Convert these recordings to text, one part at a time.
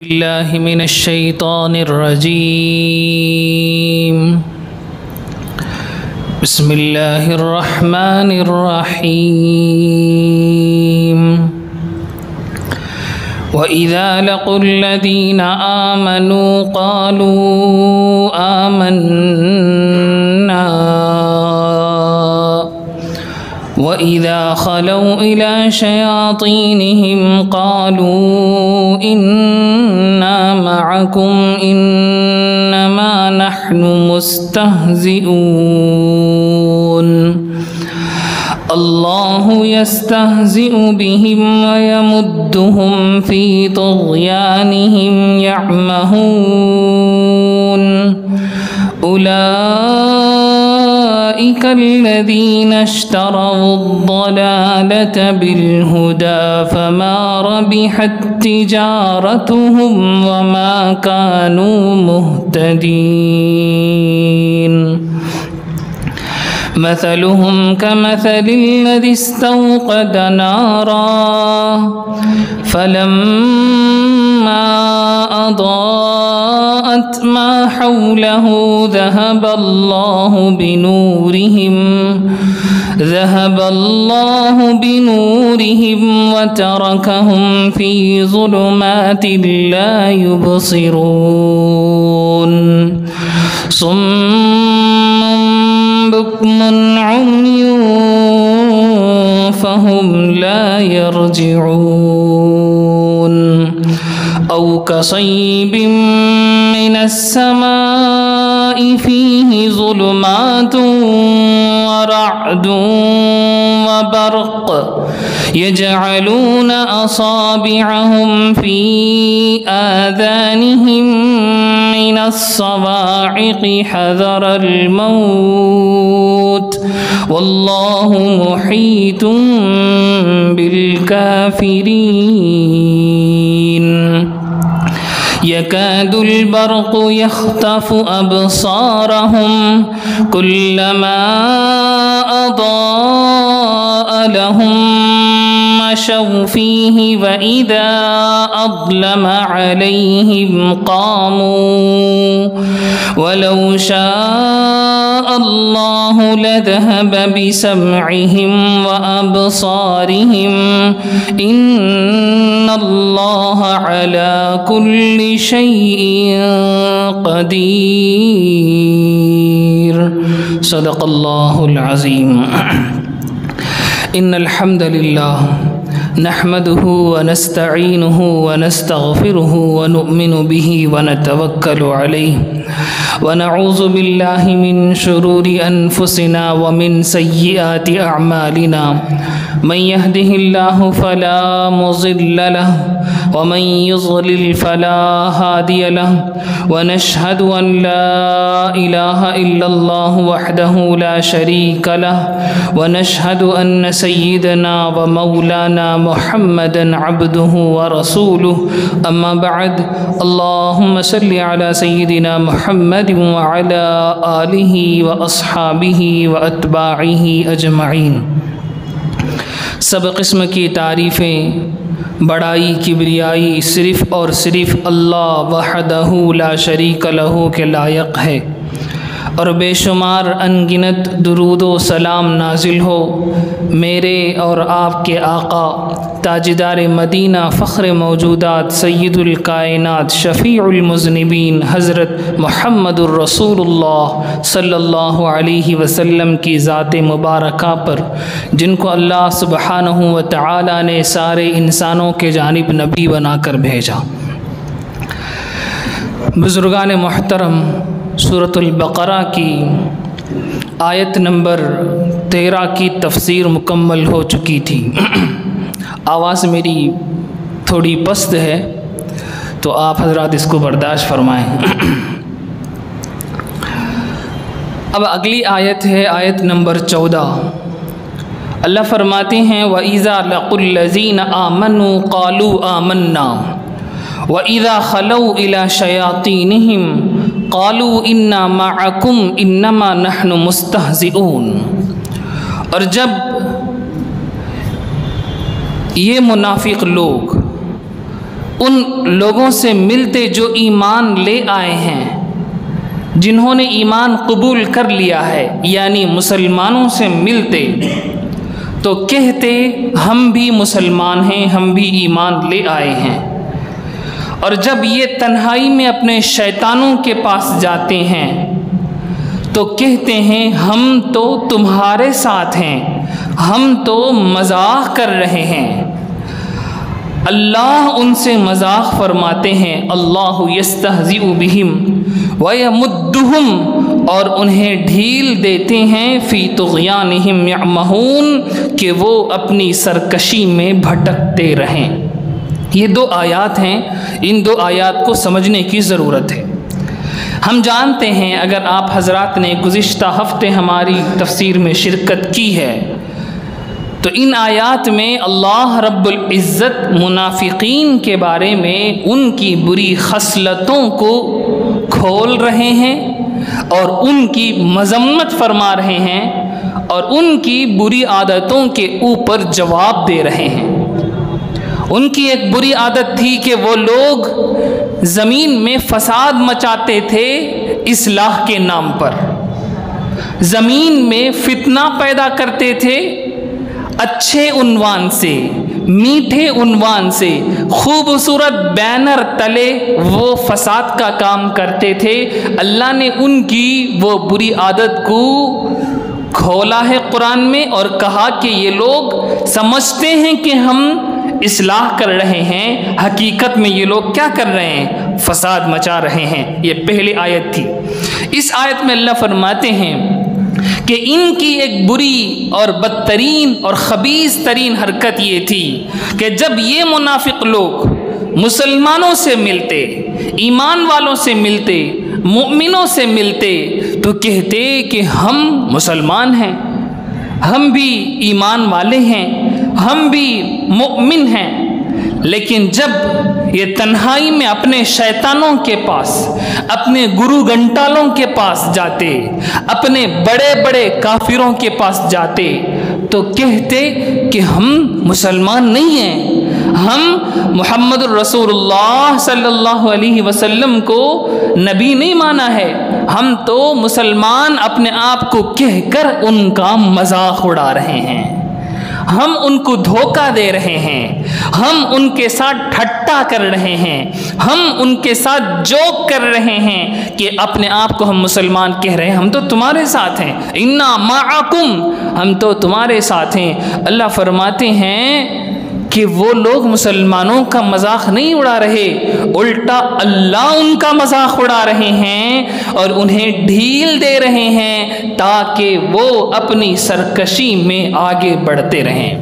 بالله من الشيطان الرجيم. بسم الله الرحمن الرحيم. وإذا لقوا الذين آمنوا قالوا آمنا وإذا خلوا إلى شياطينهم قالوا إنا معكم إنما نحن مستهزئون الله يستهزئ بهم ويمدهم في طغيانهم يعمهون أولئك الذين اشتروا الضلالة بالهدى فما ربحت تجارتهم وما كانوا مهتدين. مثلهم كمثل الذي استوقد نارا فلما أضاءت ما حوله ذهب الله بنورهم وتركهم في ظلمات لا يبصرون صم بكم عمي فهم لا يرجعون. أو كصيب من السماء فيه ظلمات ورعد وبرق يجعلون أصابعهم في آذانهم من الصواعق حذر الموت والله محيط بالكافرين. يكاد البرق يخطف أبصارهم كلما أضاء لهم مشوا فيه وإذا أظلم عليهم قاموا ولو شاء الله لذهب بسمعهم وأبصارهم إن الله على كل شيء قدير. صدق الله العظيم. إن الحمد لله نحمده ونستعينه ونستغفره ونؤمن به ونتوكل عليه ونعوذ بالله من شرور أنفسنا ومن سيئات أعمالنا. من يهده الله فلا مضل له ومن يضلل فلا هادي له ونشهد أن لا إله إلا الله وحده لا شريك له ونشهد أن سيدنا ومولانا محمدا عبده ورسوله. أما بعد اللهم صل على سيدنا محمد وعلى آله وأصحابه وأتباعه أجمعين. سب قسم کی تعریفیں، بڑائی، کبریائی صرف اور صرف اللہ وحدہ لا شریک لہ کے لائق ہے، اور بے شمار انگنت درود و سلام نازل ہو میرے اور آپ کے آقا تاجدار مدینہ فخر موجودات سید الکائنات شفیع المذنبین حضرت محمد الرسول اللہ صلی اللہ علیہ وسلم کی ذات مبارکہ پر، جن کو اللہ سبحانہ و تعالی نے سارے انسانوں کے جانب نبی بنا کر بھیجا. بزرگان محترم، سورۃ البقرہ کی آیت نمبر 13 کی تفسیر مکمل ہو چکی تھی. آواز میری تھوڑی پست ہے تو آپ حضرات اس کو برداشت فرمائیں. اب اگلی آیت ہے آیت نمبر 14. اللہ فرماتے ہیں وَإِذَا لَقُوا الَّذِينَ آمَنُوا قَالُوا آمَنَّا وَإِذَا خَلَوْا إِلَى شَيَاطِينِهِمْ قَالُوا إِنَّا مَعَكُمْ إِنَّمَا نَحْنُ مُسْتَهْزِئُونَ. اور جب یہ منافق لوگ ان لوگوں سے ملتے جو ایمان لے آئے ہیں، جنہوں نے ایمان قبول کر لیا ہے، یعنی مسلمانوں سے ملتے تو کہتے ہم بھی مسلمان ہیں، ہم بھی ایمان لے آئے ہیں۔ اور جب یہ تنہائی میں اپنے شیطانوں کے پاس جاتے ہیں تو کہتے ہیں ہم تو تمہارے ساتھ ہیں، ہم تو مذاق کر رہے ہیں۔ اللہ ان سے مذاق فرماتے ہیں، اللہ یستہزئ بہم ویمدہم، اور انہیں ڈھیل دیتے ہیں فی طغیانہم یعمہون، کہ وہ اپنی سرکشی میں بھٹکتے رہیں۔ یہ دو آیات ہیں، ان دو آیات کو سمجھنے کی ضرورت ہے۔ ہم جانتے ہیں، اگر آپ حضرات نے گزشتہ ہفتے ہماری تفسیر میں شرکت کی ہے تو ان آیات میں اللہ رب العزت منافقین کے بارے میں ان کی بری خصلتوں کو کھول رہے ہیں اور ان کی مذمت فرما رہے ہیں اور ان کی بری عادتوں کے اوپر جواب دے رہے ہیں۔ ان کی ایک بری عادت تھی کہ وہ لوگ زمین میں فساد مچاتے تھے اصلاح کے نام پر، زمین میں فتنہ پیدا کرتے تھے اچھے عنوان سے، میٹھے عنوان سے، خوبصورت بینر تلے وہ فساد کا کام کرتے تھے۔ اللہ نے ان کی وہ بری عادت کو کھولا ہے قرآن میں اور کہا کہ یہ لوگ سمجھتے ہیں کہ ہم اصلاح کر رہے ہیں، حقیقت میں یہ لوگ کیا کر رہے ہیں؟ فساد مچا رہے ہیں۔ یہ پہلی آیت تھی۔ اس آیت میں اللہ فرماتے ہیں کہ ان کی ایک بری اور بدترین اور خبیث ترین حرکت یہ تھی کہ جب یہ منافق لوگ مسلمانوں سے ملتے، ایمان والوں سے ملتے، مومنوں سے ملتے تو کہتے کہ ہم مسلمان ہیں، ہم بھی ایمان والے ہیں، ہم بھی مومن ہیں۔ لیکن جب یہ تنہائی میں اپنے شیطانوں کے پاس، اپنے گرو گھنٹالوں کے پاس جاتے، اپنے بڑے بڑے کافروں کے پاس جاتے تو کہتے کہ ہم مسلمان نہیں ہیں، ہم محمد الرسول اللہ صلی اللہ علیہ وسلم کو نبی نہیں مانا ہے، ہم تو مسلمان اپنے آپ کو کہہ کر ان کا مذاق اڑا رہے ہیں، ہم ان کو دھوکہ دے رہے ہیں، ہم ان کے ساتھ ٹھٹا کر رہے ہیں، ہم ان کے ساتھ جوک کر رہے ہیں کہ اپنے آپ کو ہم مسلمان کہہ رہے ہیں، ہم تو تمہارے ساتھ ہیں، انا معکم، ہم تو تمہارے ساتھ ہیں۔ اللہ فرماتے ہیں کہ وہ لوگ مسلمانوں کا مذاق نہیں اڑا رہے، الٹا اللہ ان کا مذاق اڑا رہے ہیں اور انہیں ڈھیل دے رہے ہیں تاکہ وہ اپنی سرکشی میں آگے بڑھتے رہیں،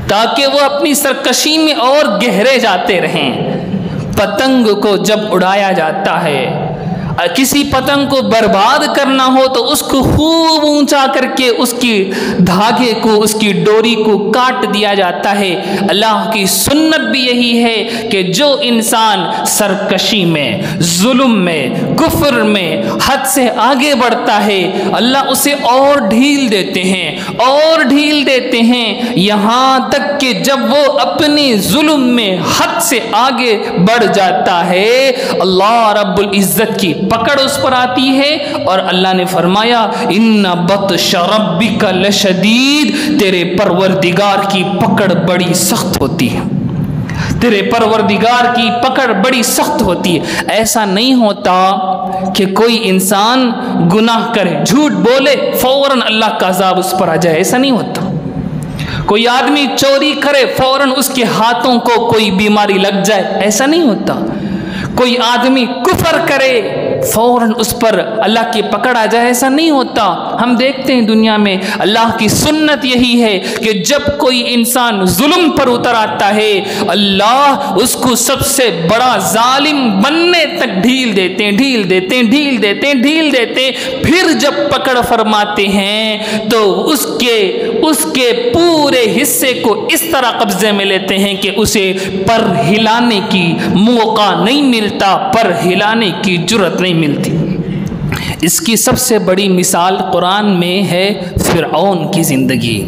تاکہ وہ اپنی سرکشی میں اور گہرے جاتے رہیں۔ پتنگ کو جب اڑایا جاتا ہے، کسی پتنگ کو برباد کرنا ہو تو اس کو خوب اونچا کر کے اس کی دھاگے کو، اس کی ڈوری کو کاٹ دیا جاتا ہے۔ اللہ کی سنت بھی یہی ہے کہ جو انسان سرکشی میں، ظلم میں، کفر میں حد سے آگے بڑھتا ہے، اللہ اسے اور ڈھیل دیتے ہیں، اور ڈھیل دیتے ہیں، یہاں تک کہ جب وہ اپنے ظلم میں حد سے آگے بڑھ جاتا ہے، اللہ رب العزت کی پکڑ اس پر آتی ہے اور اللہ نے فرمایا ان بطش ربک لشدید، تیرے پروردگار کی پکڑ بڑی سخت ہوتی ہے، تیرے پروردگار کی پکڑ بڑی سخت ہوتی ہے۔ ایسا نہیں ہوتا کہ کوئی انسان گناہ کرے، جھوٹ بولے، فوراً اللہ کا عذاب اس پر آ جائے، ایسا نہیں ہوتا۔ کوئی آدمی چوری کرے، فوراً اس کے ہاتھوں کو کوئی بیماری لگ جائے، ایسا نہیں ہوتا۔ کوئی آدمی کفر کرے، فوراً اس پر اللہ کی پکڑ آ جائے، ایسا نہیں ہوتا۔ ہم دیکھتے ہیں دنیا میں اللہ کی سنت یہی ہے کہ جب کوئی انسان ظلم پر اتر آتا ہے، اللہ اس کو سب سے بڑا ظالم بننے تک ڈھیل دیتے ہیں، ڈھیل دیتے ہیں، ڈھیل دیتے ہیں، ڈھیل دیتے ہیں، پھر جب پکڑ فرماتے ہیں تو اس کے پورے حصے کو اس طرح قبضے میں لیتے ہیں کہ اسے پر ہلانے کی موقع نہیں ملتا، پر ہلانے کی جرت نہیں ملتی۔ اس کی سب سے بڑی مثال قرآن میں ہے فرعون کی زندگی۔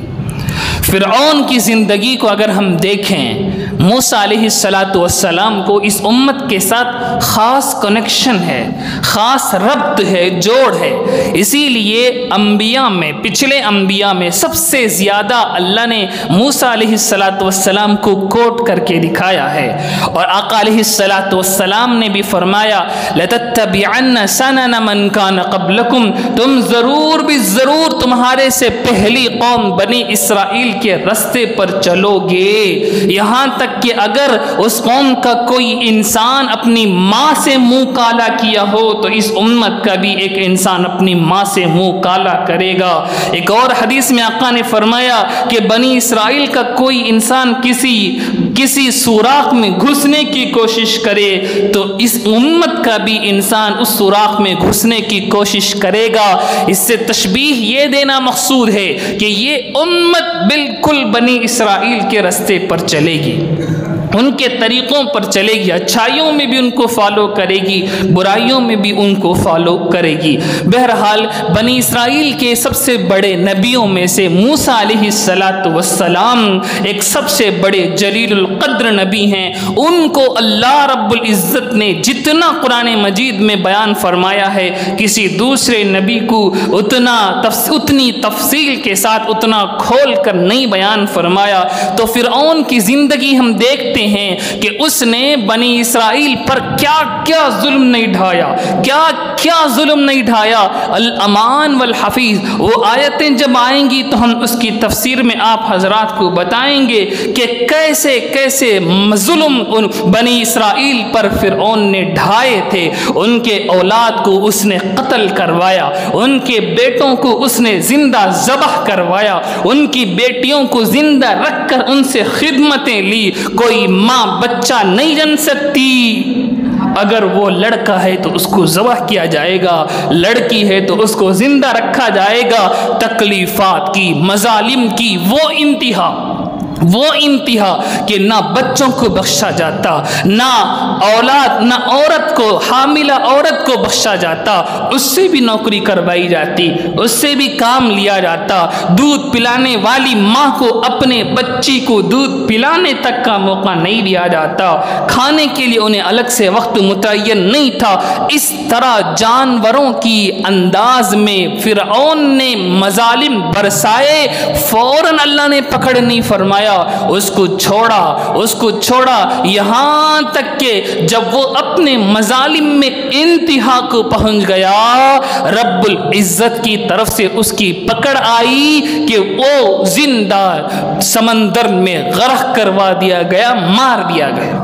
فرعون کی زندگی کو اگر ہم دیکھیں، موسیٰ علیہ السلام کو اس امت کے ساتھ خاص کنیکشن ہے، خاص ربط ہے، جوڑ ہے۔ اسی لیے انبیاء میں، پچھلے انبیاء میں سب سے زیادہ اللہ نے موسیٰ علیہ السلام کو کوٹ کر کے دکھایا ہے، اور آقا علیہ السلام نے بھی فرمایا لَتَتَّبِعَنَّ سَنَنَ مَنْ كَانَ قَبْلَكُمْ، تم ضرور بھی ضرور تمہارے سے پہلی قوم بنی اسرائیل کے رستے پر چلو گے، یہاں تک کہ اگر اس قوم کا کوئی انسان اپنی ماں سے منہ کالا کیا ہو تو اس امت کا بھی ایک انسان اپنی ماں سے منہ کالا کرے گا۔ ایک اور حدیث میں آقا نے فرمایا کہ بنی اسرائیل کا کوئی انسان کسی سوراخ میں گھسنے کی کوشش کرے تو اس امت کا بھی انسان اس سوراخ میں گھسنے کی کوشش کرے گا۔ اس سے تشبیہ یہ دینا مقصود ہے کہ یہ امت بالکل بنی اسرائیل کے رستے پر چلے گی، ان کے طریقوں پر چلے گی، اچھائیوں میں بھی ان کو فالو کرے گی، برائیوں میں بھی ان کو فالو کرے گی۔ بہرحال بنی اسرائیل کے سب سے بڑے نبیوں میں سے موسیٰ علیہ السلام ایک سب سے بڑے جلیل القدر نبی ہیں۔ ان کو اللہ رب العزت نے جتنا قرآن مجید میں بیان فرمایا ہے کسی دوسرے نبی کو اتنی تفصیل کے ساتھ، اتنا کھول کر نہیں بیان فرمایا۔ تو فرعون کی زندگی ہم دیکھتے ہیں کہ اس نے بنی اسرائیل پر کیا کیا ظلم نہیں ڈھایا، کیا ظلم نہیں ڈھایا۔ الامان والحفیظ، وہ آیتیں جب آئیں گی تو ہم اس کی تفسیر میں آپ حضرات کو بتائیں گے کہ کیسے کیسے ظلم ان بنی اسرائیل پر فرعون نے ڈھائے تھے۔ ان کے اولاد کو اس نے قتل کروایا، ان کے بیٹوں کو اس نے زندہ ذبح کروایا، ان کی بیٹیوں کو زندہ رکھ کر ان سے خدمتیں لی۔ کوئی ماں بچہ نہیں جن سکتی، اگر وہ لڑکا ہے تو اس کو ذبح کیا جائے گا، لڑکی ہے تو اس کو زندہ رکھا جائے گا۔ تکلیفات کی، مظالم کی وہ انتہا کہ نہ بچوں کو بخشا جاتا، نہ اولاد، نہ عورت کو، حاملہ عورت کو بخشا جاتا، اس سے بھی نوکری کروائی جاتی، اس سے بھی کام لیا جاتا۔ دودھ پلانے والی ماں کو اپنے بچی کو دودھ پلانے تک کا موقع نہیں دیا جاتا، کھانے کے لیے انہیں الگ سے وقت متعین نہیں تھا۔ اس طرح جانوروں کی انداز میں فرعون نے مظالم برسائے، فوراً اللہ نے پکڑ نہیں فرمایا، اس کو چھوڑا یہاں تک کہ جب وہ اپنے مظالم میں انتہا کو پہنچ گیا، رب العزت کی طرف سے اس کی پکڑ آئی کہ وہ زندہ سمندر میں غرق کروا دیا گیا، مار دیا گیا۔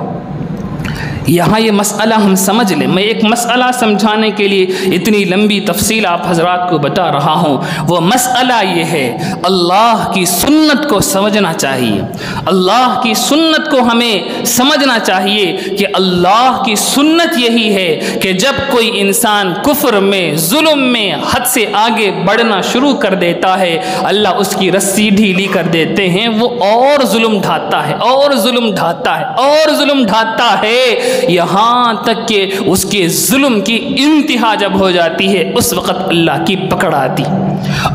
یہاں یہ مسئلہ ہم سمجھ لیں، میں ایک مسئلہ سمجھانے کے لیے اتنی لمبی تفصیل آپ حضرات کو بتا رہا ہوں۔ وہ مسئلہ یہ ہے، اللہ کی سنت کو سمجھنا چاہیے، اللہ کی سنت کو ہمیں سمجھنا چاہیے کہ اللہ کی سنت یہی ہے کہ جب کوئی انسان کفر میں، ظلم میں حد سے آگے بڑھنا شروع کر دیتا ہے، اللہ اس کی رسی ڈھیلی کر دیتے ہیں، وہ اور ظلم ڈھاتا ہے، اور ظلم ڈھاتا ہے، اور ظلم ڈھاتا ہے، یہاں تک کہ اس کے ظلم کی انتہا جب ہو جاتی ہے اس وقت اللہ کی پکڑ آتی،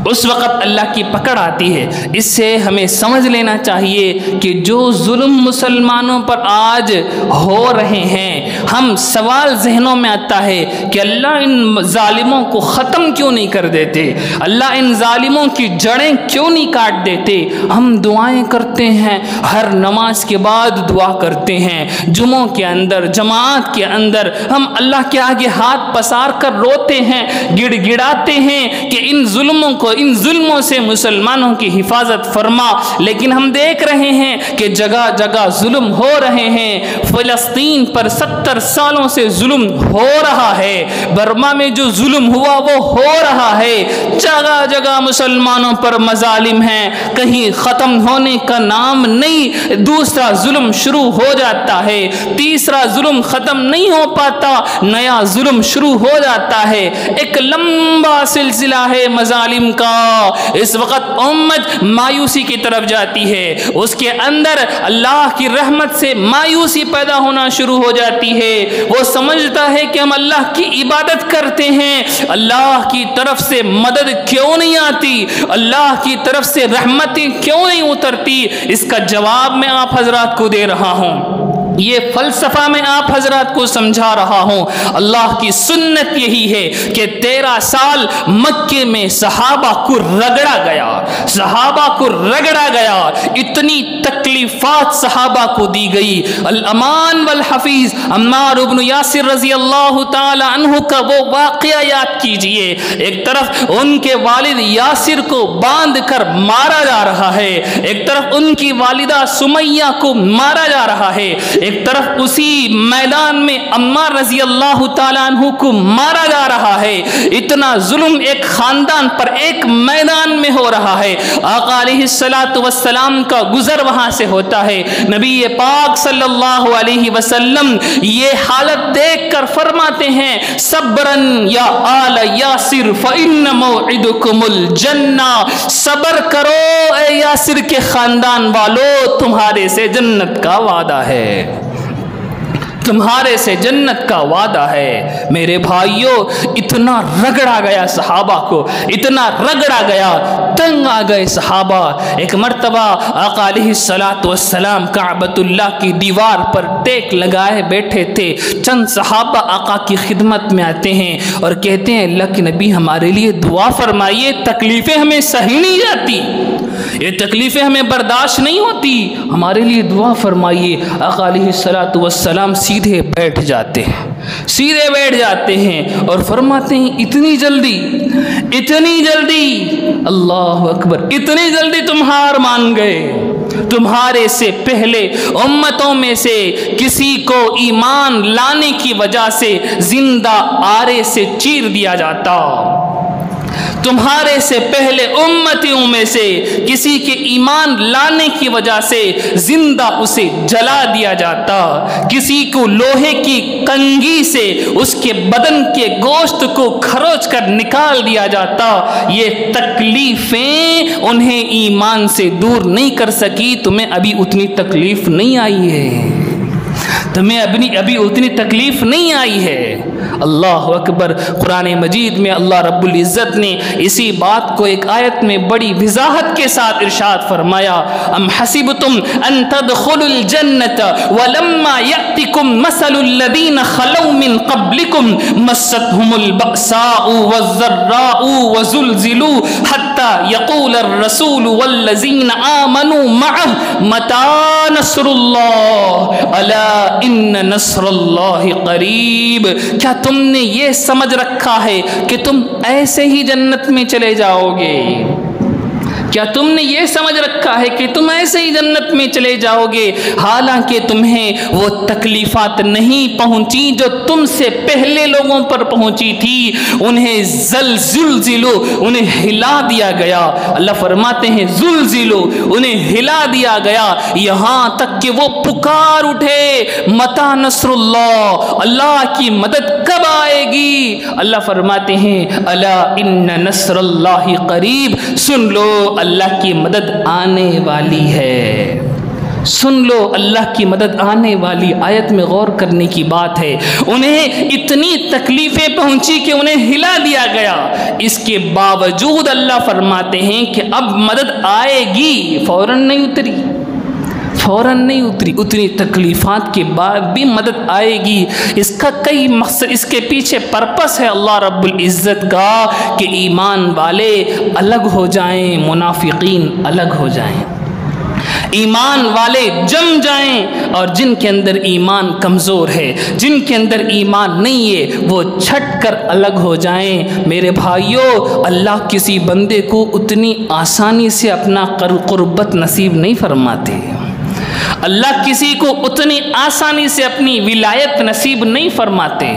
اس وقت اللہ کی پکڑ آتی ہے۔ اس سے ہمیں سمجھ لینا چاہیے کہ جو ظلم مسلمانوں پر آج ہو رہے ہیں، ہم سوال ذہنوں میں آتا ہے کہ اللہ ان ظالموں کو ختم کیوں نہیں کر دیتے، اللہ ان ظالموں کی جڑیں کیوں نہیں کاٹ دیتے۔ ہم دعائیں کرتے ہیں، ہر نماز کے بعد دعا کرتے ہیں، جمعوں کے اندر، جماعت کے اندر ہم اللہ کے آگے ہاتھ پسار کر روتے ہیں، گڑ گڑاتے ہیں کہ ان ظلموں سے مسلمانوں کی حفاظت فرما۔ لیکن ہم دیکھ رہے ہیں کہ جگہ جگہ ظلم ہو رہے ہیں، فلسطین پر 70 سالوں سے ظلم ہو رہا ہے، برما میں جو ظلم ہوا وہ ہو رہا ہے، جگہ جگہ مسلمانوں پر مظالم ہیں، کہیں ختم ہونے کا نام نہیں، دوسرا ظلم شروع ہو جاتا ہے، تیسرا ظلم ختم نہیں ہو پاتا، نیا ظلم شروع ہو جاتا ہے۔ ایک لمبا سلسلہ ہے مظالم کا اس وقت امت مایوسی کی طرف جاتی ہے، اس کے اندر اللہ کی رحمت سے مایوسی پیدا ہونا شروع ہو جاتی ہے۔ وہ سمجھتا ہے کہ ہم اللہ کی عبادت کرتے ہیں، اللہ کی طرف سے مدد کیوں نہیں آتی، اللہ کی طرف سے رحمتیں کیوں نہیں اترتی؟ اس کا جواب میں آپ حضرات کو دے رہا ہوں، یہ فلسفہ میں آپ حضرات کو سمجھا رہا ہوں۔ اللہ کی سنت یہی ہے کہ 13 سال مکے میں صحابہ کو رگڑا گیا، صحابہ کو رگڑا گیا، اتنی تکلیفات صحابہ کو دی گئی۔ الامان والحفیظ عمار بن یاسر رضی اللہ تعالی عنہ کا وہ واقعہ یاد کیجئے، ایک طرف ان کے والد یاسر کو باندھ کر مارا جا رہا ہے، ایک طرف ان کی والدہ سمیہ کو مارا جا رہا ہے، ایک طرف اسی میدان میں عمار رضی اللہ تعالیٰ عنہ کو مارا جا رہا ہے۔ اتنا ظلم ایک خاندان پر ایک میدان میں ہو رہا ہے۔ آقا علیہ السلام کا گزر وہاں سے ہوتا ہے، نبی پاک صلی اللہ علیہ وسلم یہ حالت دیکھ کر فرماتے ہیں صبرن یا آل یاسر فإن موعدکم الجنہ، صبر کرو اے یاسر کے خاندان والو، تمہارے سے جنت کا وعدہ ہے، تمہارے سے جنت کا وعدہ ہے۔ میرے بھائیوں، اتنا رگڑا گیا صحابہ کو، اتنا رگڑا گیا، تنگ آ گئے صحابہ۔ ایک مرتبہ آقا علیہ السلام کعبۃ اللہ کی دیوار پر ٹیک لگائے بیٹھے تھے، چند صحابہ آقا کی خدمت میں آتے ہیں اور کہتے ہیں اللہ کے نبی ہمارے لیے دعا فرمائیے، تکلیفیں ہمیں سہی نہیں جاتی، یہ تکلیفیں ہمیں برداشت نہیں ہوتی، ہمارے لیے دعا فرمائیے۔ آقا علیہ السلام سیدھے بیٹھ جاتے ہیں، سیدھے بیٹھ جاتے ہیں اور فرماتے ہیں اتنی جلدی، اتنی جلدی، اللہ اکبر، اتنی جلدی تم ہار مان گئے؟ تمہارے سے پہلے امتوں میں سے کسی کو ایمان لانے کی وجہ سے زندہ آرے سے چیر دیا جاتا، تمہارے سے پہلے امتیوں میں سے کسی کے ایمان لانے کی وجہ سے زندہ اسے جلا دیا جاتا، کسی کو لوہے کی کنگھی سے اس کے بدن کے گوشت کو کھروچ کر نکال دیا جاتا۔ یہ تکلیفیں انہیں ایمان سے دور نہیں کر سکی۔ تمہیں ابھی اتنی تکلیف نہیں آئی ہے، تمہیں ابھی اتنی تکلیف نہیں آئی ہے۔ اللہ اکبر۔ قرآن مجید میں اللہ رب العزت نے اسی بات کو ایک آیت میں بڑی وضاحت کے ساتھ ارشاد فرمایا، ام حسبتم ان تدخلوا الجنۃ ولما یأتکم مثل الذین خلوا من قبلکم مستهم البأساء والضراء وزلزلوا حتى يقول الرسول والذین آمنوا معه متى نصر اللہ الا ان نصر اللہ قریب۔ کیا تم نے یہ سمجھ رکھا ہے کہ تم ایسے ہی جنت میں چلے جاؤ گے؟ کیا تم نے یہ سمجھ رکھا ہے کہ تم ایسے ہی جنت میں چلے جاؤ گے؟ حالانکہ تمہیں وہ تکلیفات نہیں پہنچی جو تم سے پہلے لوگوں پر پہنچی تھی، انہیں زلزلو، انہیں ہلا دیا گیا۔ اللہ فرماتے ہیں زلزلو، انہیں ہلا دیا گیا، یہاں تک کہ وہ پکار اٹھے متی نصر اللہ، اللہ کی مدد کب آئے گی؟ اللہ فرماتے ہیں الا ان نصر اللہ قریب، سن لو اللہ کی مدد آنے والی ہے، سن لو اللہ کی مدد آنے والی۔ آیت میں غور کرنے کی بات ہے، انہیں اتنی تکلیفیں پہنچی کہ انہیں ہلا دیا گیا، اس کے باوجود اللہ فرماتے ہیں کہ اب مدد آئے گی، فوراً نہیں اتری، فوراً نہیں اتری، اتنی تکلیفات کے بعد بھی مدد آئے گی۔ اس کا کئی مقصد، اس کے پیچھے پرپس ہے اللہ رب العزت کا کہ ایمان والے الگ ہو جائیں، منافقین الگ ہو جائیں، ایمان والے جم جائیں، اور جن کے اندر ایمان کمزور ہے، جن کے اندر ایمان نہیں ہے، وہ چھٹ کر الگ ہو جائیں۔ میرے بھائیوں، اللہ کسی بندے کو اتنی آسانی سے اپنا قربت نصیب نہیں فرماتے، اللہ کسی کو اتنی آسانی سے اپنی ولایت نصیب نہیں فرماتے۔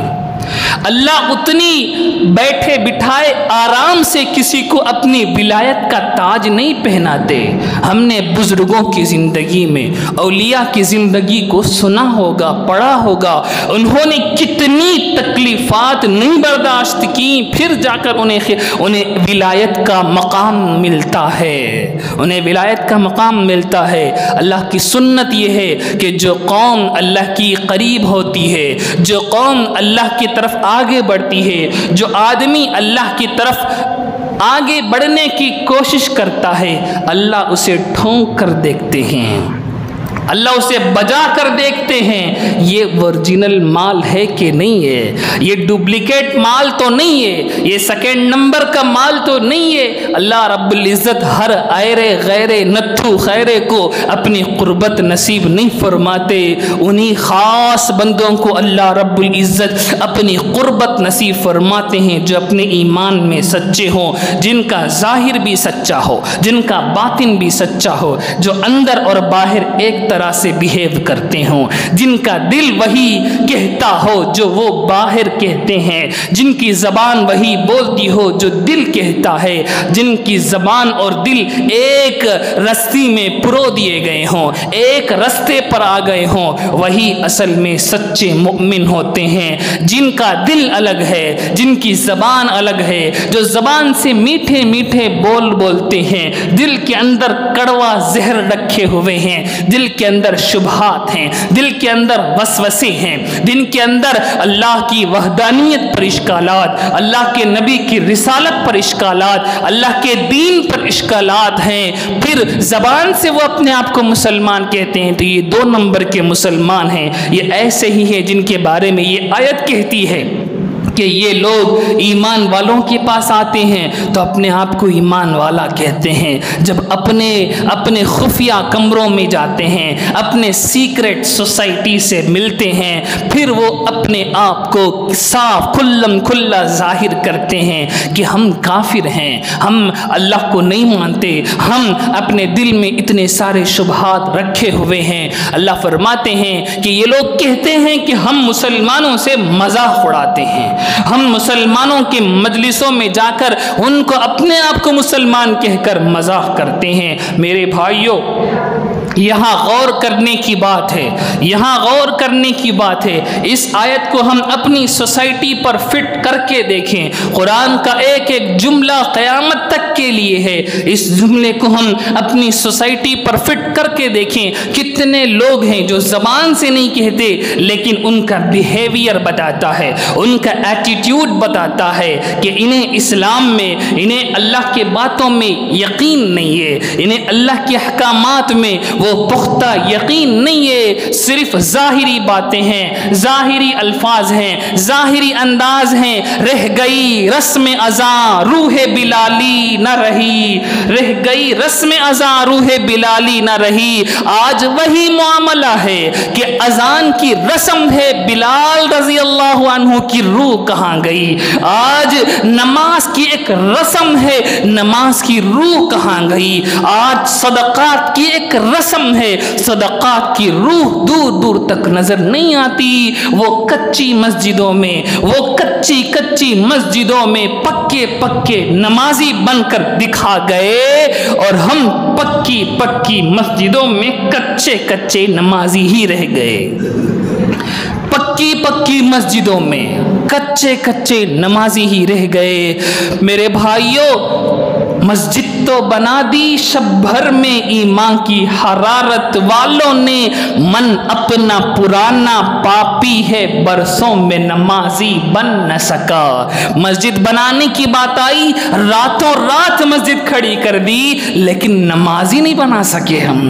اللہ اتنی بیٹھے بٹھائے آرام سے کسی کو اپنی ولایت کا تاج نہیں پہناتے۔ ہم نے بزرگوں کی زندگی میں، اولیاء کی زندگی کو سنا ہوگا، پڑھا ہوگا، انہوں نے کتنی تکلیفات نہیں برداشت کی، پھر جا کر انہیں ولایت کا مقام ملتا ہے، انہیں ولایت کا مقام ملتا ہے۔ اللہ کی سنت یہ ہے کہ جو قوم اللہ کی قریب ہوتی ہے، جو قوم اللہ کی طرف آگے بڑھتی ہے، جو آدمی اللہ کی طرف آگے بڑھنے کی کوشش کرتا ہے، اللہ اسے ٹھونک کر دیکھتے ہیں، اللہ اسے بجا کر دیکھتے ہیں یہ اوریجنل مال ہے کہ نہیں ہے، یہ ڈپلیکیٹ مال تو نہیں ہے، یہ سیکنڈ نمبر کا مال تو نہیں ہے۔ اللہ رب العزت ہر ایرے غیرے نتھو خیرے کو اپنی قربت نصیب نہیں فرماتے، انہی خاص بندوں کو اللہ رب العزت اپنی قربت نصیب فرماتے ہیں جو اپنے ایمان میں سچے ہوں، جن کا ظاہر بھی سچا ہو، جن کا باطن بھی سچا ہو، جو اندر اور باہر ایک طرح سے بیہیو کرتے ہوں، جن کا دل وہی کہتا ہو جو وہ باہر کہتے ہیں، جن کی زبان وہی بولتی ہو جو دل کہتا ہے، جن کی زبان اور دل ایک رستے میں پرو دیے گئے ہوں، ایک رستے پر آ گئے ہوں، وہی اصل میں سچے مومن ہوتے ہیں۔ جن کا دل الگ ہے، جن کی زبان الگ ہے، جو زبان سے میٹھے میٹھے بول بولتے ہیں، دل کے اندر کڑوا زہر رکھے ہوئے ہیں، دل کے اندر شبہات ہیں، دل کے اندر وسوسے ہیں، دل کے اندر اللہ کی وحدانیت پر اشکالات، اللہ کے نبی کی رسالت پر اشکالات، اللہ کے دین پر اشکالات ہیں، پھر زبان سے وہ اپنے آپ کو مسلمان کہتے ہیں، تو یہ 2 نمبر کے مسلمان ہیں۔ یہ ایسے ہی ہیں جن کے بارے میں یہ آیت کہتی ہے کہ یہ لوگ ایمان والوں کے پاس آتے ہیں تو اپنے آپ کو ایمان والا کہتے ہیں، جب اپنے خفیہ کمروں میں جاتے ہیں، اپنے سیکرٹ سوسائٹی سے ملتے ہیں، پھر وہ اپنے آپ کو صاف کھلم کھلا ظاہر کرتے ہیں کہ ہم کافر ہیں، ہم اللہ کو نہیں مانتے، ہم اپنے دل میں اتنے سارے شبہات رکھے ہوئے ہیں۔ اللہ فرماتے ہیں کہ یہ لوگ کہتے ہیں کہ ہم مسلمانوں سے مذاق اڑاتے ہیں، ہم مسلمانوں کے مجلسوں میں جا کر ان کو اپنے آپ کو مسلمان کہہ کر مذاق کرتے ہیں۔ میرے بھائیوں، یہاں غور کرنے کی بات ہے، یہاں غور کرنے کی بات ہے۔ اس آیت کو ہم اپنی سوسائٹی پر فٹ کر کے دیکھیں، قرآن کا ایک ایک جملہ قیامت تک کے لیے ہے، اس جملے کو ہم اپنی سوسائٹی پر فٹ کر کے دیکھیں۔ کتنے لوگ ہیں جو زبان سے نہیں کہتے لیکن ان کا بیہیویئر بتاتا ہے، ان کا ایٹیٹیوڈ بتاتا ہے کہ انہیں اسلام میں، انہیں اللہ کے باتوں میں یقین نہیں ہے، انہیں اللہ کے احکامات میں وہ پختہ یقین نہیں ہے، صرف ظاہری باتیں ہیں، ظاہری الفاظ ہیں، ظاہری انداز ہیں۔ رہ گئی رسم ازاں روح بلالی نہ رہی، رہ گئی رسم ازاں روح بلالی نہ رہی۔ آج وہی معاملہ ہے کہ اذان کی رسم ہے، بلال رضی اللہ عنہ کی روح کہاں گئی؟ آج نماز کی ایک رسم ہے، نماز کی روح کہاں گئی؟ آج صدقات کی ایک رسم ہے، صدقات کی روح دور دور تک نظر نہیں آتی۔ وہ کچی مسجدوں میں، وہ کچی مسجدوں میں پکے نمازی بن کر دکھا گئے، اور ہم پکی مسجدوں میں کچے نمازی ہی رہ گئے۔ پکی مسجدوں میں کچے نمازی ہی رہ گئے۔ میرے بھائیوں، مسجد تو بنا دی شب بھر میں ایمان کی حرارت والوں نے، من اپنا پرانا پاپی ہے برسوں میں نمازی بن نہ سکا۔ مسجد بنانے کی بات آئی، راتوں رات مسجد کھڑی کر دی، لیکن نمازی نہیں بنا سکے ہم،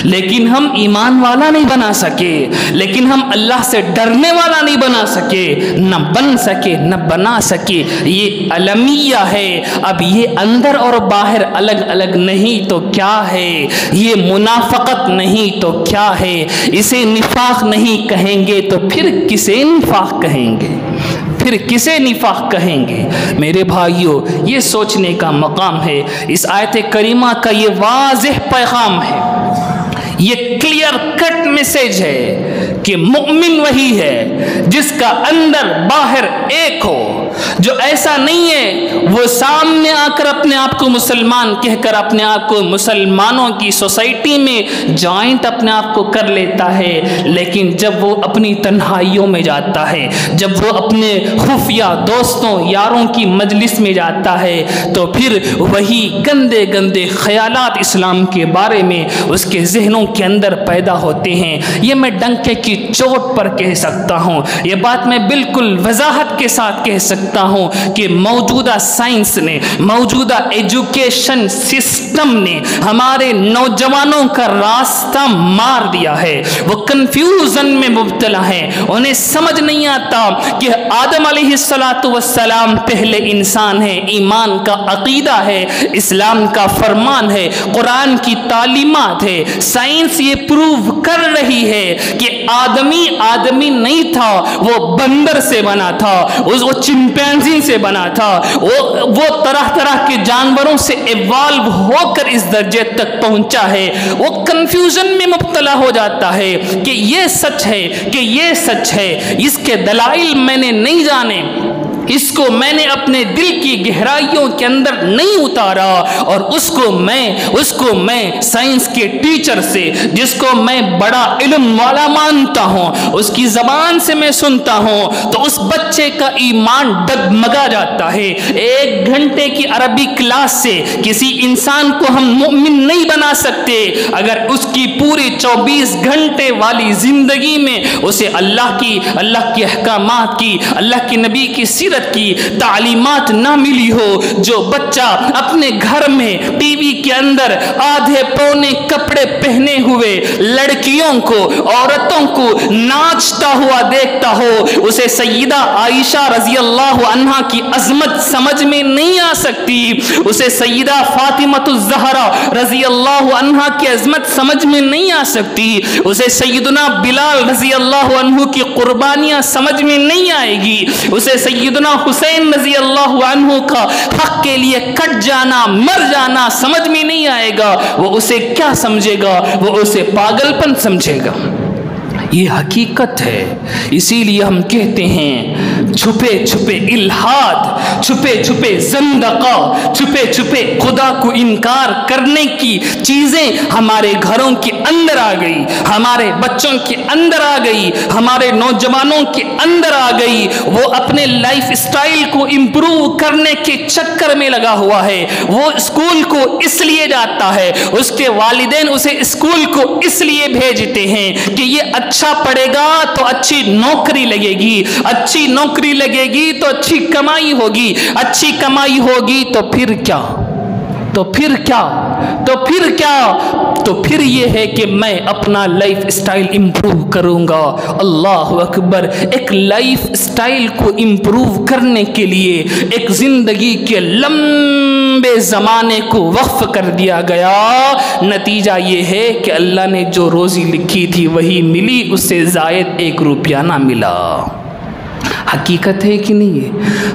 لیکن ہم ایمان والا نہیں بنا سکے، لیکن ہم اللہ سے ڈرنے والا نہیں بنا سکے، نہ بن سکے نہ بنا سکے۔ یہ المیہ ہے۔ اب یہ اندر اور باہر الگ نہیں تو کیا ہے؟ یہ منافقت نہیں تو کیا ہے؟ اسے نفاق نہیں کہیں گے تو پھر کسے نفاق کہیں گے؟ پھر کسے نفاق کہیں گے؟ میرے بھائیوں، یہ سوچنے کا مقام ہے۔ اس آیت کریمہ کا یہ واضح پیغام ہے، یہ کلیئر کٹ میسج ہے کہ مومن وہی ہے جس کا اندر باہر ایک ہو، جو ایسا نہیں ہے وہ سامنے آ کر اپنے آپ کو مسلمان کہہ کر اپنے آپ کو مسلمانوں کی سوسائٹی میں جوائنٹ اپنے آپ کو کر لیتا ہے، لیکن جب وہ اپنی تنہائیوں میں جاتا ہے، جب وہ اپنے خفیہ دوستوں یاروں کی مجلس میں جاتا ہے، تو پھر وہی گندے گندے خیالات اسلام کے بارے میں اس کے ذہنوں کے اندر پیدا ہوتے ہیں۔ یہ میں ڈنکے کی چوٹ پر کہہ سکتا ہوں، یہ بات میں بالکل وضاحت کے ساتھ کہہ سکتا ہوں کہ موجودہ سائنس نے، موجودہ ایجوکیشن سسٹم نے ہمارے نوجوانوں کا راستہ مار دیا ہے۔ وہ کنفیوژن میں مبتلا ہیں، انہیں سمجھ نہیں آتا کہ آدم علیہ السلام پہلے انسان ہے، ایمان کا عقیدہ ہے، اسلام کا فرمان ہے، قرآن کی تعلیمات ہے۔ سائنس یہ پروو کر رہی ہے کہ آدمی نہیں تھا، وہ بندر سے بنا تھا، وہ چمپینزی سے بنا تھا، وہ طرح طرح کے جانوروں سے ایوالو ہو کر اس درجے تک پہنچا ہے۔ وہ کنفیوژن میں مبتلا ہو جاتا ہے کہ یہ سچ ہے کہ یہ سچ ہے، اس کے دلائل میں نے نہیں جانے، اس کو میں نے اپنے دل کی گہرائیوں کے اندر نہیں اتارا، اور اس کو میں سائنس کے ٹیچر سے، جس کو میں بڑا علم والا مانتا ہوں، اس کی زبان سے میں سنتا ہوں تو اس بچے کا ایمان ڈگمگا جاتا ہے۔ 1 گھنٹے کی عربی کلاس سے کسی انسان کو ہم مومن نہیں بنا سکتے اگر اس کی پوری 24 گھنٹے والی زندگی میں اسے اللہ کی احکامات کی، اللہ کے نبی کی سیرت کی تعلیمات نہ ملی ہو۔ جو بچہ اپنے گھر میں ٹی وی کے اندر آدھے پونے کپڑے پہنے ہوئے لڑکیوں کو، عورتوں کو ناچتا ہوا دیکھتا ہو، اسے سیدہ عائشہ رضی اللہ عنہا کی عظمت سمجھ میں نہیں آ سکتی، اسے سیدہ فاطمہ الزہرا رضی اللہ عنہا کی عظمت سمجھ میں نہیں آ سکتی، اسے سیدنا بلال رضی اللہ عنہ کی قربانیاں سمجھ میں نہیں آئے گی، اسے سیدنا حسین رضی اللہ عنہ کا حق کے لیے کٹ جانا، مر جانا سمجھ میں نہیں آئے گا۔ وہ اسے کیا سمجھے گا؟ وہ اسے پاگل پن سمجھے گا۔ یہ حقیقت ہے، اسی لیے ہم کہتے ہیں چھپے چھپے الحاد، چھپے چھپے زندقہ، چھپے چھپے خدا کو انکار کرنے کی چیزیں ہمارے گھروں کے اندر آ گئی، ہمارے بچوں کے اندر آ گئی، ہمارے نوجوانوں کے اندر آ گئی۔ وہ اپنے لائف اسٹائل کو امپروو کرنے کے چکر میں لگا ہوا ہے، وہ اسکول کو اس لیے جاتا ہے، اس کے والدین اسے اسکول کو اس لیے بھیجتے ہیں کہ یہ اچھا پڑھے گا تو اچھی نوکری لگے گی، اچھی نوکری لگے گی تو اچھی کمائی ہوگی، اچھی کمائی ہوگی تو پھر کیا؟ تو پھر یہ ہے کہ میں اپنا لائف اسٹائل امپروو کروں گا۔ اللہ اکبر! ایک لائف اسٹائل کو امپروو کرنے کے لیے ایک زندگی کے لمبے زمانے کو وقف کر دیا گیا، نتیجہ یہ ہے کہ اللہ نے جو روزی لکھی تھی وہی ملی، اس سے زائد 1 روپیہ نہ ملا۔ حقیقت ہے کہ نہیں ہے؟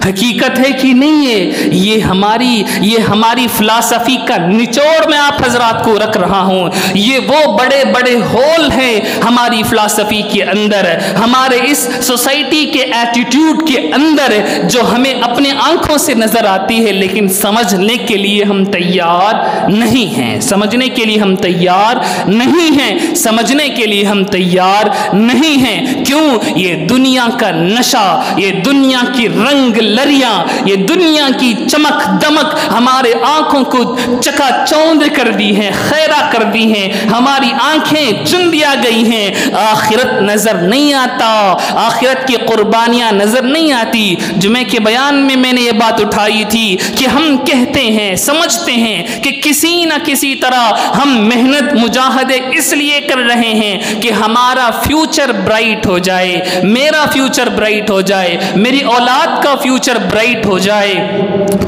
حقیقت ہے کہ نہیں ہے؟ یہ ہماری فلسفی کا نچوڑ میں آپ حضرات کو رکھ رہا ہوں۔ یہ وہ بڑے بڑے ہول ہیں ہماری فلسفی کے اندر، ہمارے اس سوسائٹی کے ایٹیٹیوڈ کے اندر، جو ہمیں اپنے آنکھوں سے نظر آتی ہے لیکن سمجھنے کے لیے ہم تیار نہیں ہیں، سمجھنے کے لیے ہم تیار نہیں ہیں، سمجھنے کے لیے ہم تیار نہیں ہیں۔ کیوں؟ یہ دنیا کا نشہ، یہ دنیا کی رنگ لریاں، یہ دنیا کی چمک دمک ہمارے آنکھوں کو چکا چوند کر دی ہیں، خیرہ کر دی ہیں، ہماری آنکھیں چن دیا گئی ہیں۔ آخرت نظر نہیں آتا، آخرت کی قربانیاں نظر نہیں آتی۔ جمعے کے بیان میں نے یہ بات اٹھائی تھی کہ ہم کہتے ہیں، سمجھتے ہیں کہ کسی نہ کسی طرح ہم محنت مجاہدے اس لیے کر رہے ہیں کہ ہمارا فیوچر برائٹ ہو جائے، میرا فیوچر برائٹ ہو جائے۔ جائے، میری اولاد کا فیوچر برائٹ ہو جائے،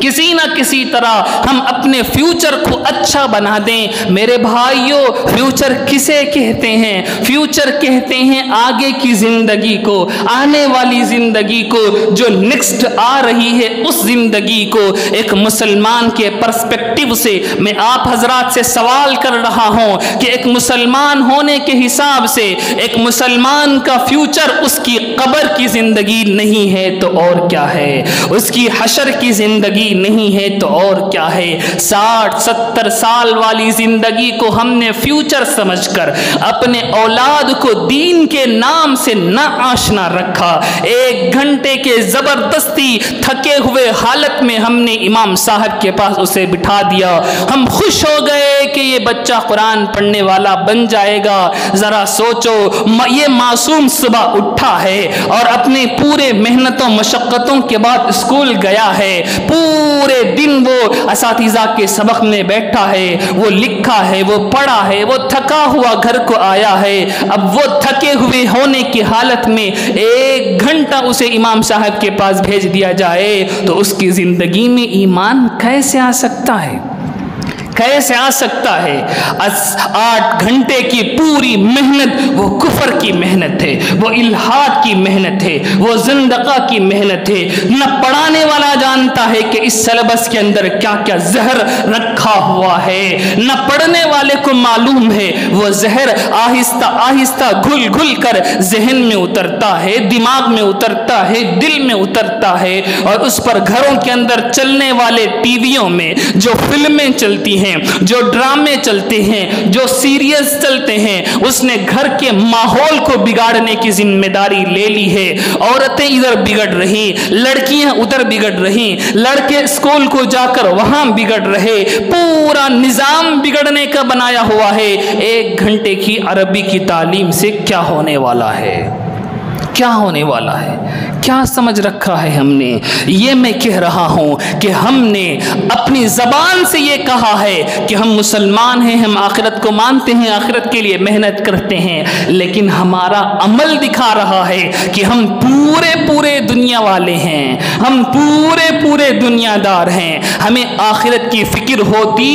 کسی نہ کسی طرح ہم اپنے فیوچر کو اچھا بنا دیں۔ میرے بھائیوں، فیوچر کسے کہتے ہیں؟ فیوچر کہتے ہیں آگے کی زندگی کو، آنے والی زندگی کو، جو نیکسٹ آ رہی ہے اس زندگی کو۔ ایک مسلمان کے پرسپیکٹیو سے میں آپ حضرات سے سوال کر رہا ہوں کہ ایک مسلمان ہونے کے حساب سے ایک مسلمان کا فیوچر اس کی قبر کی زندگی نہیں ہے تو اور کیا ہے؟ اس کی حشر کی زندگی نہیں ہے تو اور کیا ہے؟ 60-70 سال والی زندگی کو ہم نے فیوچر سمجھ کر اپنے اولاد کو دین کے نام سے نہ آشنا رکھا۔ 1 گھنٹے کے زبردستی تھکے ہوئے حالت میں ہم نے امام صاحب کے پاس اسے بٹھا دیا۔ ہم خوش ہو گئے کہ یہ بچہ قرآن پڑھنے والا بن جائے گا۔ ذرا سوچو، یہ معصوم صبح اٹھا ہے اور اپنے پورے محنتوں مشقتوں کے بعد اسکول گیا ہے، پورے دن وہ اساتذہ کے سبق میں بیٹھا ہے، وہ لکھا ہے، وہ پڑھا ہے، وہ تھکا ہوا گھر کو آیا ہے۔ اب وہ تھکے ہوئے ہونے کی حالت میں 1 گھنٹہ اسے امام صاحب کے پاس بھیج دیا جائے تو اس کی زندگی میں ایمان کیسے آ سکتا ہے؟ کیسے آ سکتا ہے؟ 8 گھنٹے کی پوری محنت وہ کفر کی محنت ہے، وہ الحاد کی محنت ہے، وہ زندقہ کی محنت ہے۔ نہ پڑھانے والا جانتا ہے کہ اس سلیبس کے اندر کیا کیا زہر رکھا ہوا ہے، نہ پڑھنے والے کو معلوم ہے وہ زہر آہستہ آہستہ گھل گھل کر ذہن میں اترتا ہے، دماغ میں اترتا ہے، دل میں اترتا ہے، اور اس پر گھروں کے اندر چلنے والے ٹی ویوں میں جو فلمیں چلتی ہیں، جو ڈرامے چلتے ہیں، جو سیریلز چلتے ہیں، اس نے گھر کے ماحول کو بگاڑنے کی ذمہ داری لے لی ہے۔ عورتیں ادھر بگڑ رہی، لڑکیاں ادھر بگڑ رہی، لڑکے اسکول کو جا کر وہاں بگڑ رہے، پورا نظام بگڑنے کا بنایا ہوا ہے۔ 1 گھنٹے کی عربی کی تعلیم سے کیا ہونے والا ہے؟ کیا ہونے والا ہے؟ کیا سمجھ رکھا ہے ہم نے؟ یہ میں کہہ رہا ہوں کہ ہم نے اپنی زبان سے یہ کہا ہے کہ ہم مسلمان ہیں، ہم آخرت کو مانتے ہیں، آخرت کے لیے محنت کرتے ہیں، لیکن ہمارا عمل دکھا رہا ہے کہ ہم پورے دنیا والے ہیں، ہم پورے دنیا دار ہیں۔ ہمیں آخرت کی فکر ہوتی،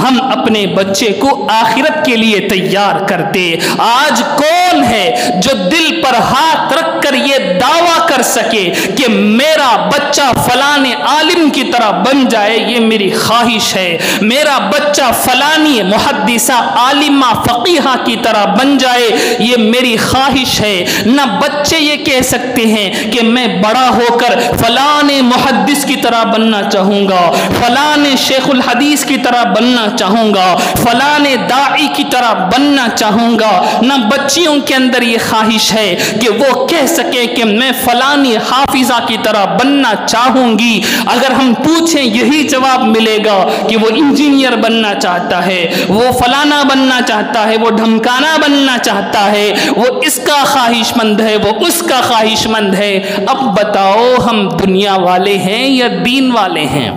ہم اپنے بچے کو آخرت کے لیے تیار کرتے۔ آج کون ہے جو دل پر ہاتھ رکھ کر یہ دعویٰ کر سکے کہ میرا بچہ فلانے عالم کی طرح بن جائے؟ یہ میری خواہش ہے۔ میرا بچہ فلانی محدثہ عالمہ فقیہہ کی طرح بن جائے، یہ میری خواہش ہے۔ نہ بچے یہ کہہ سکتے ہیں کہ میں بڑا ہو کر فلانے محدث کی طرح بننا چاہوں گا، فلانے شیخ الحدیث کی طرح بننا چاہوں گا، فلانے داعی کی طرح بننا چاہوں گا۔ نہ بچیوں کے اندر یہ خواہش ہے کہ وہ کہہ سکے کہ میں فلانی حافظہ کی طرح بننا چاہوں گی۔ اگر ہم پوچھیں یہی جواب ملے گا کہ وہ انجینئر بننا چاہتا ہے، وہ فلانا بننا چاہتا ہے، وہ ڈھمکانا بننا چاہتا ہے، وہ اس کا خواہش مند ہے، وہ اس کا خواہش مند ہے۔ اب بتاؤ، ہم دنیا والے ہیں یا دین والے ہیں؟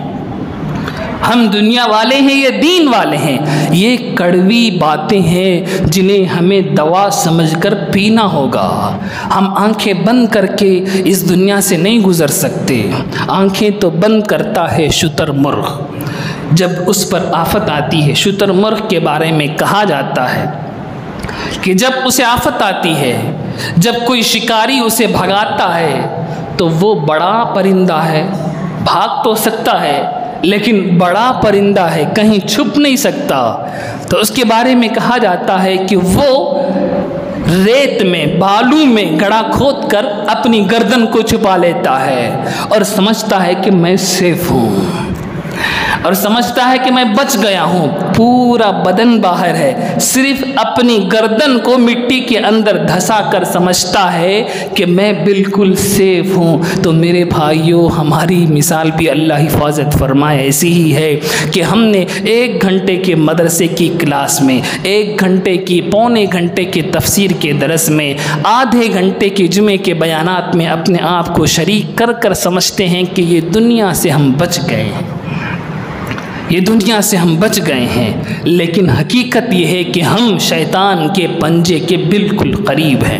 ہم دنیا والے ہیں یا دین والے ہیں؟ یہ کڑوی باتیں ہیں جنہیں ہمیں دوا سمجھ کر پینا ہوگا۔ ہم آنکھیں بند کر کے اس دنیا سے نہیں گزر سکتے۔ آنکھیں تو بند کرتا ہے شتر مرغ جب اس پر آفت آتی ہے۔ شتر مرغ کے بارے میں کہا جاتا ہے کہ جب اسے آفت آتی ہے، جب کوئی شکاری اسے بھگاتا ہے تو وہ بڑا پرندہ ہے، بھاگ تو سکتا ہے لیکن بڑا پرندہ ہے، کہیں چھپ نہیں سکتا۔ تو اس کے بارے میں کہا جاتا ہے کہ وہ ریت میں، بالوں میں گڑھا کھود کر اپنی گردن کو چھپا لیتا ہے اور سمجھتا ہے کہ میں سیف ہوں، اور سمجھتا ہے کہ میں بچ گیا ہوں۔ پورا بدن باہر ہے، صرف اپنی گردن کو مٹی کے اندر دھسا کر سمجھتا ہے کہ میں بالکل سیف ہوں۔ تو میرے بھائیوں، ہماری مثال بھی اللہ حفاظت فرمائے ایسی ہی ہے کہ ہم نے 1 گھنٹے کے مدرسے کی کلاس میں، 1 گھنٹے کی پونے گھنٹے کی تفسیر کے درس میں، آدھے گھنٹے کی جمعے کے بیانات میں اپنے آپ کو شریک کر کر سمجھتے ہیں کہ یہ دنیا سے ہم بچ گئے ہیں، یہ دنیا سے ہم بچ گئے ہیں۔ لیکن حقیقت یہ ہے کہ ہم شیطان کے پنجے کے بالکل قریب ہیں۔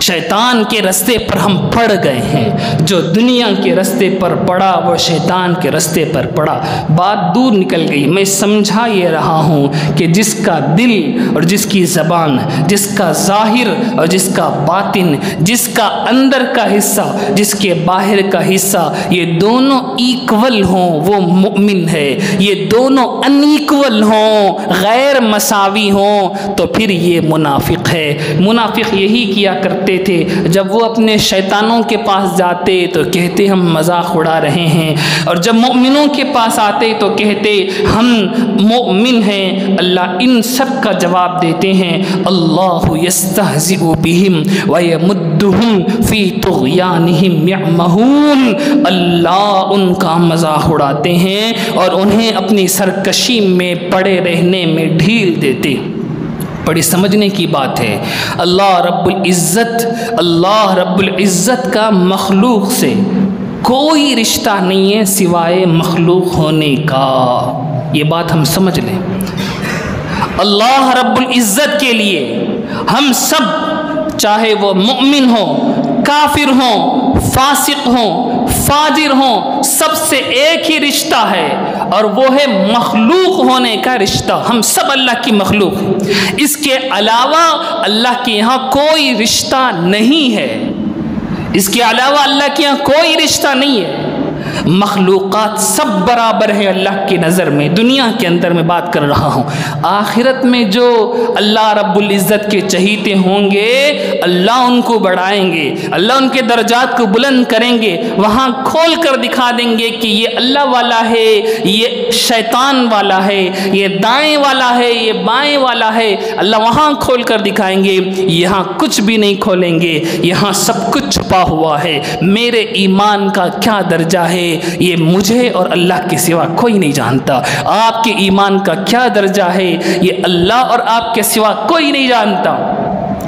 شیطان کے رستے پر ہم پڑ گئے ہیں، جو دنیا کے رستے پر پڑا وہ شیطان کے رستے پر پڑا۔ بات دور نکل گئی، میں سمجھا یہ رہا ہوں کہ جس کا دل اور جس کی زبان، جس کا ظاہر اور جس کا باطن، جس کا اندر کا حصہ جس کے باہر کا حصہ، یہ دونوں ایکول ہوں وہ مومن ہے، یہ دونوں ان ایکول ہوں، غیر مساوی ہوں تو پھر یہ منافق ہے۔ منافق یہی کیا کرتے تھے، جب وہ اپنے شیطانوں کے پاس جاتے تو کہتے ہم مذاق اڑا رہے ہیں، اور جب مومنوں کے پاس آتے تو کہتے ہم مومن ہیں۔ اللہ ان سب کا جواب دیتے ہیں، اللہ یستہزئ بہم ویمدہم فی طغیانہم یعمہون، اللہ ان کا مذاق اڑاتے ہیں اور انہیں اپنی سرکشی میں پڑے رہنے میں ڈھیل دیتے۔ بڑی سمجھنے کی بات ہے، اللہ رب العزت کا مخلوق سے کوئی رشتہ نہیں ہے سوائے مخلوق ہونے کا، یہ بات ہم سمجھ لیں۔ اللہ رب العزت کے لیے ہم سب، چاہے وہ مومن ہوں، کافر ہوں، فاسق ہوں، فاجر ہوں، سب سے ایک ہی رشتہ ہے اور وہ ہے مخلوق ہونے کا رشتہ۔ ہم سب اللہ کی مخلوق ہیں، اس کے علاوہ اللہ کے یہاں کوئی رشتہ نہیں ہے، اس کے علاوہ اللہ کے یہاں کوئی رشتہ نہیں ہے۔ مخلوقات سب برابر ہیں اللہ کی نظر میں، دنیا کے اندر میں بات کر رہا ہوں۔ آخرت میں جو اللہ رب العزت کے چہیتے ہوں گے، اللہ ان کو بڑھائیں گے، اللہ ان کے درجات کو بلند کریں گے، وہاں کھول کر دکھا دیں گے کہ یہ اللہ والا ہے، یہ شیطان والا ہے، یہ دائیں والا ہے، یہ بائیں والا ہے، اللہ وہاں کھول کر دکھائیں گے۔ یہاں کچھ بھی نہیں کھولیں گے، یہاں سب کچھ چھپا ہوا ہے۔ میرے ایمان کا کیا درجہ ہے یہ مجھے اور اللہ کے سوا کوئی نہیں جانتا، آپ کے ایمان کا کیا درجہ ہے یہ اللہ اور آپ کے سوا کوئی نہیں جانتا۔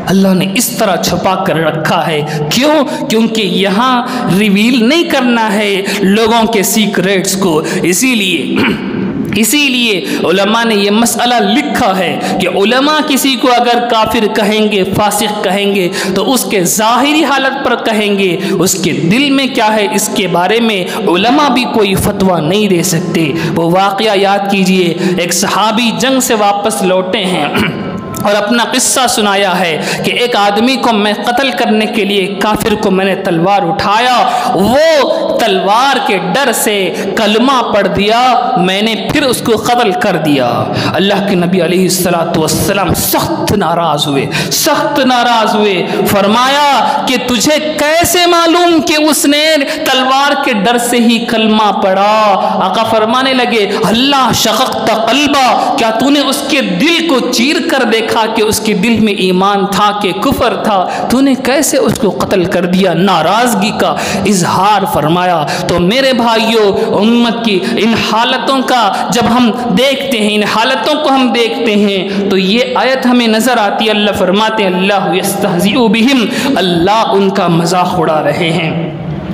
اللہ نے اس طرح چھپا کر رکھا ہے، کیوں؟ کیونکہ یہاں ریویل نہیں کرنا ہے لوگوں کے سیکریٹس کو، اسی لیے علماء نے یہ مسئلہ لکھا ہے کہ علماء کسی کو اگر کافر کہیں گے، فاسق کہیں گے تو اس کے ظاہری حالت پر کہیں گے، اس کے دل میں کیا ہے اس کے بارے میں علماء بھی کوئی فتویٰ نہیں دے سکتے۔ وہ واقعہ یاد کیجئے، ایک صحابی جنگ سے واپس لوٹے ہیں اور اپنا قصہ سنایا ہے کہ ایک آدمی کو میں قتل کرنے کے لیے، کافر کو میں نے تلوار اٹھایا، وہ تلوار کے ڈر سے کلمہ پڑھ دیا، میں نے پھر اس کو قتل کر دیا۔ اللہ کے نبی علیہ السلام سخت ناراض ہوئے، فرمایا کہ تجھے کیسے معلوم کہ اس نے تلوار کے ڈر سے ہی کلمہ پڑھا؟ آقا فرمانے لگے، اللہ شققت قلبہ، کیا تو نے اس کے دل کو چیر کر دیکھا کہ اس کے دل میں ایمان تھا کہ کفر تھا؟ تو نے کیسے اس کو قتل کر دیا؟ ناراضگی کا اظہار فرمایا۔ تو میرے بھائیوں، امت کی ان حالتوں کا جب ہم دیکھتے ہیں، ان حالتوں کو ہم دیکھتے ہیں تو یہ آیت ہمیں نظر آتی ہے۔ اللہ فرماتے ہیں اللہ یستہزئ بہم، اللہ ان کا مذاق اڑا رہے ہیں۔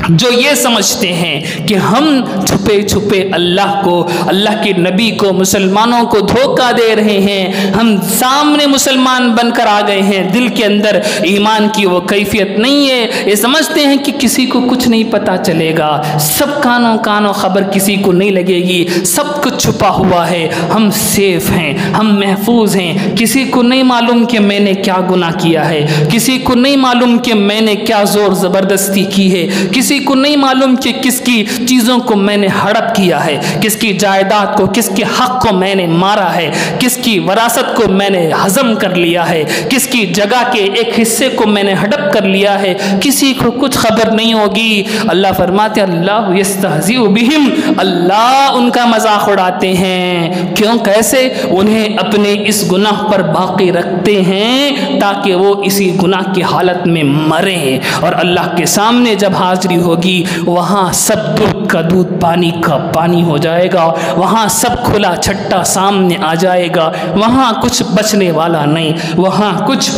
جو یہ سمجھتے ہیں کہ ہم چھپے چھپے اللہ کو، اللہ کے نبی کو، مسلمانوں کو دھوکہ دے رہے ہیں، ہم سامنے مسلمان بن کر آ گئے ہیں، دل کے اندر ایمان کی وہ کیفیت نہیں ہے، یہ سمجھتے ہیں کہ کسی کو کچھ نہیں پتہ چلے گا، سب کانوں خبر کسی کو نہیں لگے گی، سب کچھ چھپا ہوا ہے، ہم سیف ہیں، ہم محفوظ ہیں، کسی کو نہیں معلوم کہ میں نے کیا گناہ کیا ہے، کسی کو نہیں معلوم کہ میں نے کیا زور زبردستی کی ہے، کسی کو نہیں معلوم کہ کس کی چیزوں کو میں نے ہڑپ کیا ہے، کس کی جائیداد کو، کس کے حق کو میں نے مارا ہے، کس کی وراثت کو میں نے ہضم کر لیا ہے، کس کی جگہ کے ایک حصے کو میں نے ہڑپ کر لیا ہے، کسی کو کچھ خبر نہیں ہوگی۔ اللہ فرماتے اللہ یستہزئ بہم، اللہ ان کا مذاق اڑاتے ہیں۔ کیوں؟ کیسے؟ انہیں اپنے اس گناہ پر باقی رکھتے ہیں تاکہ وہ اسی گناہ کی حالت میں مریں، اور اللہ کے سامنے جب حاضری ہوگی وہاں سب دودھ کا دودھ، پانی کا پانی ہو جائے گا، وہاں سب کھلا چھٹا سامنے آ جائے گا، وہاں کچھ بچنے والا نہیں، وہاں کچھ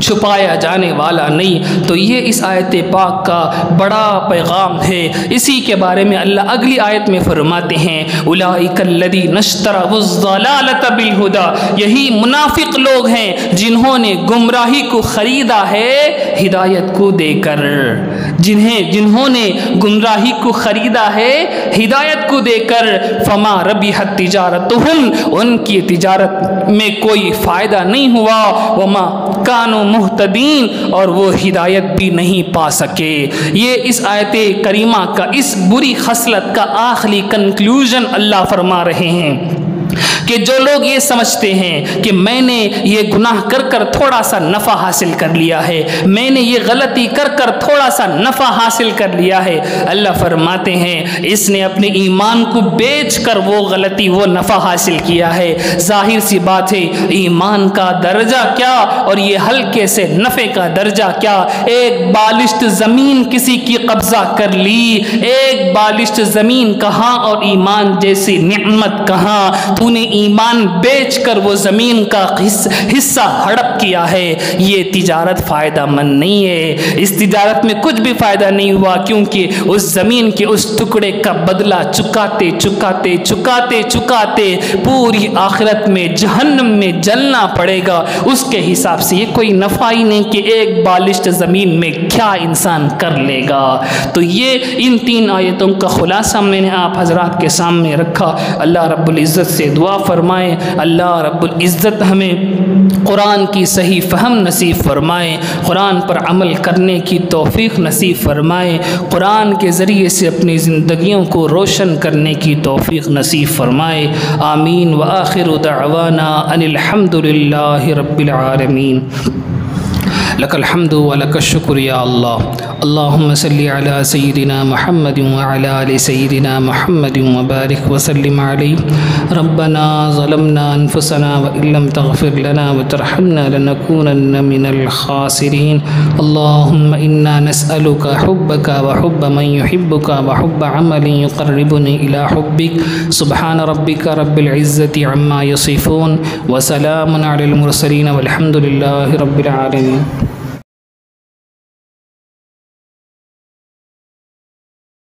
چھپایا جانے والا نہیں۔ تو یہ اس آیت پاک کا بڑا پیغام ہے۔ اسی کے بارے میں اللہ اگلی آیت میں فرماتے ہیں اولئک الذین اشتروا الضلالۃ بالہدی، یہی منافق لوگ ہیں جنہوں نے گمراہی کو خریدا ہے ہدایت کو دے کر، جنہوں نے گمراہی کو خریدا ہے ہدایت کو دے کر، فما ربحت تجارتہم، ان کی تجارت میں کوئی فائدہ نہیں ہوا، وما کانوا مہتدین، اور وہ ہدایت بھی نہیں پا سکے۔ یہ اس آیت کریمہ کا اس بری خصلت کا آخری کنکلوژن اللہ فرما رہے ہیں کہ جو لوگ یہ سمجھتے ہیں کہ میں نے یہ گناہ کر کر تھوڑا سا نفع حاصل کر لیا ہے، میں نے یہ غلطی کر کر تھوڑا سا نفع حاصل کر لیا ہے، اللہ فرماتے ہیں اس نے اپنے ایمان کو بیچ کر وہ غلطی وہ نفع حاصل کیا ہے۔ ظاہر سی بات ہے ایمان کا درجہ کیا اور یہ ہلکے سے نفع کا درجہ کیا۔ ایک بالشت زمین کسی کی قبضہ کر لی، ایک بالشت زمین کہاں اور ایمان جیسی نعمت کہاں، تو نے ایمان بیچ کر وہ زمین کا حصہ ہڑپ کیا ہے۔ یہ تجارت فائدہ مند نہیں ہے، اس تجارت میں کچھ بھی فائدہ نہیں ہوا، کیونکہ اس زمین کے اس ٹکڑے کا بدلہ چکاتے چکاتے چکاتے چکاتے پوری آخرت میں جہنم میں جلنا پڑے گا۔ اس کے حساب سے یہ کوئی نفع ہی نہیں کہ ایک بالشت زمین میں کیا انسان کر لے گا۔ تو یہ ان تین آیتوں کا خلاصہ میں نے آپ حضرات کے سامنے رکھا۔ اللہ رب العزت سے دعا فرمائیں اللہ رب العزت ہمیں قرآن کی صحیح فہم نصیب فرمائے، قرآن پر عمل کرنے کی توفیق نصیب فرمائے، قرآن کے ذریعے سے اپنی زندگیوں کو روشن کرنے کی توفیق نصیب فرمائے۔ آمین وآخر دعوانا ان الحمد للہ رب العالمین۔ لك الحمد ولك الشكر يا الله، اللهم صل على سيدنا محمد وعلى آل سيدنا محمد وبارك وسلم عليه۔ ربنا ظلمنا أنفسنا وإن لم تغفر لنا وترحمنا لنكونن من الخاسرين، اللهم إنا نسألك حبك وحب من يحبك وحب عمل يقربني إلى حبك، سبحان ربك رب العزة عما يصفون وسلام على المرسلين والحمد لله رب العالمين۔